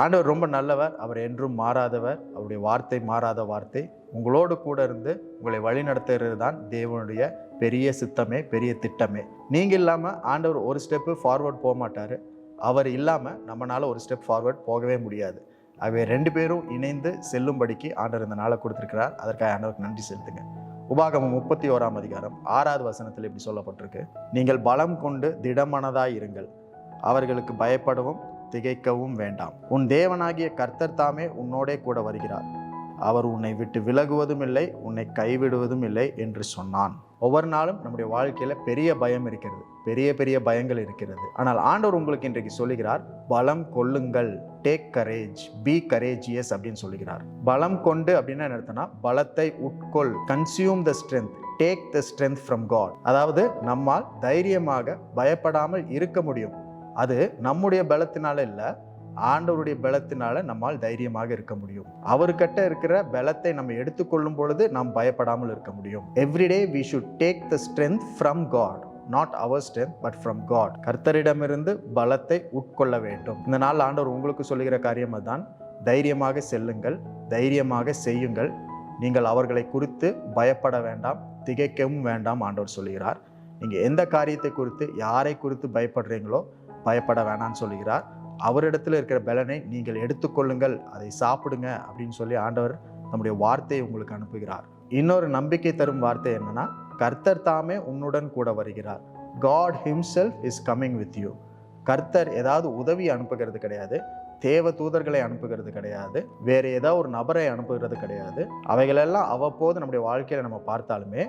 ஆண்டவர் ரொம்ப நல்லவர், அவர் என்றும் மாறாதவர், அவருடைய வார்த்தை மாறாத வார்த்தை. உங்களோடு கூட இருந்து உங்களை வழி நடத்துகிறது தான் தேவனுடைய பெரிய சித்தமே, பெரிய திட்டமே. நீங்கள் இல்லாமல் ஆண்டவர் ஒரு ஸ்டெப்பு ஃபார்வர்ட் போக மாட்டார். அவர் இல்லாமல் நம்மளால ஒரு ஸ்டெப் ஃபார்வர்ட் போகவே முடியாது. ஆகவே 2 பேரும் இணைந்து செல்லும்படிக்கு ஆண்டவர் இந்த நாளை கொடுத்திருக்கிறார். அதற்காக ஆண்டவருக்கு நன்றி செலுத்துங்க. உபாகமம் 31 அதிகாரம் 6வது வசனத்தில் இப்படி சொல்லப்பட்டிருக்கு, நீங்கள் பலம் கொண்டு திடமனதாய் இருங்கள், அவர்களுக்கு பயப்படவும் திகைக்கவும் வேண்டாம். உன் தேவனாகிய கர்த்தர் தாமே உன்னோடே கூட வருகிறார், அவர் உன்னை விட்டு விலகுவதும் இல்லை, உன்னை கைவிடுவதும் இல்லை என்று சொன்னான். ஒவ்வொரு நாளும் நம்முடைய வாழ்க்கையில பெரிய பயம் இருக்கிறது, பெரிய பெரிய பயங்கள் இருக்கிறது. ஆனால் ஆண்டவர் உங்களுக்கு இன்றைக்கு சொல்லுகிறார், பலம் கொள்ளுங்கள், டேக் கரேஜ், பி கரேஜியஸ் அப்படின்னு சொல்லுகிறார். பலம் கொண்டு அப்படின்னா என்ன அர்த்தம்னா, பலத்தை உட்கொள், consume the strength, take the strength from God. அதாவது நம்மால் தைரியமாக பயப்படாமல் இருக்க முடியும். அது நம்முடைய பலத்தினால இல்லை, ஆண்டவருடைய பலத்தினால நம்மால் தைரியமாக இருக்க முடியும். அவர்கிட்ட இருக்கிற பலத்தை நம்ம எடுத்துக்கொள்ளும் பொழுது நாம் பயப்படாமல் இருக்க முடியும். Everyday we should take the strength from God, not our strength but from God. கர்த்தரிடமிருந்து பலத்தை உட்கொள்ள வேண்டும். இந்த நாள் ஆண்டவர் உங்களுக்கு சொல்லுகிற காரியம் அதுதான். தைரியமாக செல்லுங்கள், தைரியமாக செய்யுங்கள். நீங்கள் அவர்களை குறித்து பயப்பட வேண்டாம், திகைக்கவும் வேண்டாம். ஆண்டவர் சொல்லுகிறார், நீங்கள் எந்த காரியத்தை குறித்து, யாரை குறித்து பயப்படுறீங்களோ பயப்பட வேணாம்னு சொல்லுகிறார். அவரிடத்தில் இருக்கிற பலனை நீங்கள் எடுத்துக்கொள்ளுங்கள், அதை சாப்பிடுங்க அப்படின்னு சொல்லி ஆண்டவர் நம்முடைய வார்த்தையை உங்களுக்கு அனுப்புகிறார். இன்னொரு நம்பிக்கை தரும் வார்த்தை என்னன்னா, கர்த்தர் தாமே உன்னுடன் கூட வருகிறார். God himself is coming with you. கர்த்தர் ஏதாவது உதவி அனுப்புகிறது கிடையாது, தேவ தூதர்களை அனுப்புகிறது கிடையாது, வேற ஏதாவது ஒரு நபரை அனுப்புகிறது கிடையாது. அவைகளெல்லாம் அவ்வப்போது நம்முடைய வாழ்க்கையில நம்ம பார்த்தாலுமே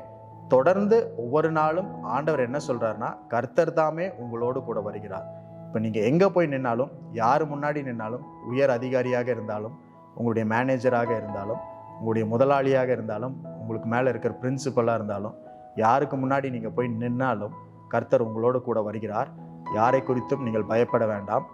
தொடர்ந்து ஒவ்வொரு நாளும் ஆண்டவர் என்ன சொல்றாருன்னா, கர்த்தர் தாமே உங்களோடு கூட வருகிறார். இப்போ நீங்கள் எங்கே போய் நின்னாலும், யார் முன்னாடி நின்னாலும், உயர் அதிகாரியாக இருந்தாலும், உங்களுடைய மேனேஜராக இருந்தாலும், உங்களுடைய முதலாளியாக இருந்தாலும், உங்களுக்கு மேலே இருக்கிற பிரின்சிபலாக இருந்தாலும், யாருக்கு முன்னாடி நீங்கள் போய் நின்னாலும் கர்த்தர் உங்களோடு கூட வருகிறார். யாரை குறித்தும் நீங்கள் பயப்பட வேண்டாம்.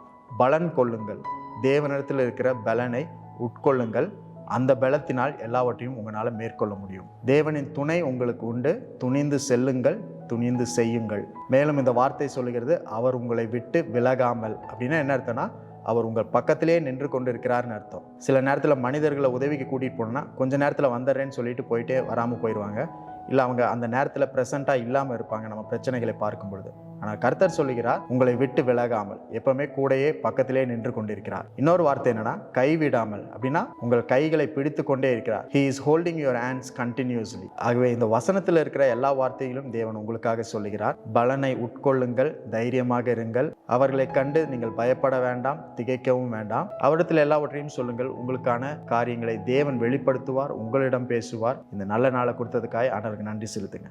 பலன் கொள்ளுங்கள், தேவனிடத்தில் இருக்கிற பலனை உட்கொள்ளுங்கள். அந்த பலத்தினால் எல்லாவற்றையும் உங்களால் மேற்கொள்ள முடியும். தேவனின் துணை உங்களுக்கு உண்டு. துணிந்து செல்லுங்கள், துணிந்து செய்யுங்கள். மேலும் இந்த வார்த்தை சொல்லுகிறது, அவர் உங்களை விட்டு விலகாமல். அப்படின்னா என்ன அர்த்தம்னா, அவர் உங்கள் பக்கத்திலே நின்று கொண்டு இருக்கிறார்னு அர்த்தம். சில நேரத்தில் மனிதர்களை உதவிக்கு கூட்டிகிட்டு போனோம்னா கொஞ்ச நேரத்தில் வந்துடுறேன்னு சொல்லிட்டு போயிட்டே வராமல் போயிடுவாங்க. இல்லை அவங்க அந்த நேரத்தில் ப்ரெசண்ட்டாக இல்லாமல் இருப்பாங்க நம்ம பிரச்சனைகளை பார்க்கும் பொழுது. ஆனால் கர்த்தர் சொல்லுகிறார், உங்களை விட்டு விலகாமல், எப்பவுமே கூடையே பக்கத்திலே நின்று கொண்டிருக்கிறார். இன்னொரு வார்த்தை என்னன்னா, கைவிடாமல். அப்படின்னா உங்கள் கைகளை பிடித்து கொண்டே இருக்கிறார். He is holding your hands continuously. ஆகவே இந்த வசனத்தில் இருக்கிற எல்லா வார்த்தைகளும் தேவன் உங்களுக்காக சொல்லுகிறார். பலனை உட்கொள்ளுங்கள், தைரியமாக இருங்கள். அவர்களை கண்டு நீங்கள் பயப்பட வேண்டாம், திகைக்கவும் வேண்டாம். அவரிடத்தில் எல்லாவற்றையும் சொல்லுங்கள். உங்களுக்கான காரியங்களை தேவன் வெளிப்படுத்துவார், உங்களிடம் பேசுவார். இந்த நல்ல நாளை கொடுத்ததுக்காக ஆண்டவருக்கு நன்றி செலுத்துங்க.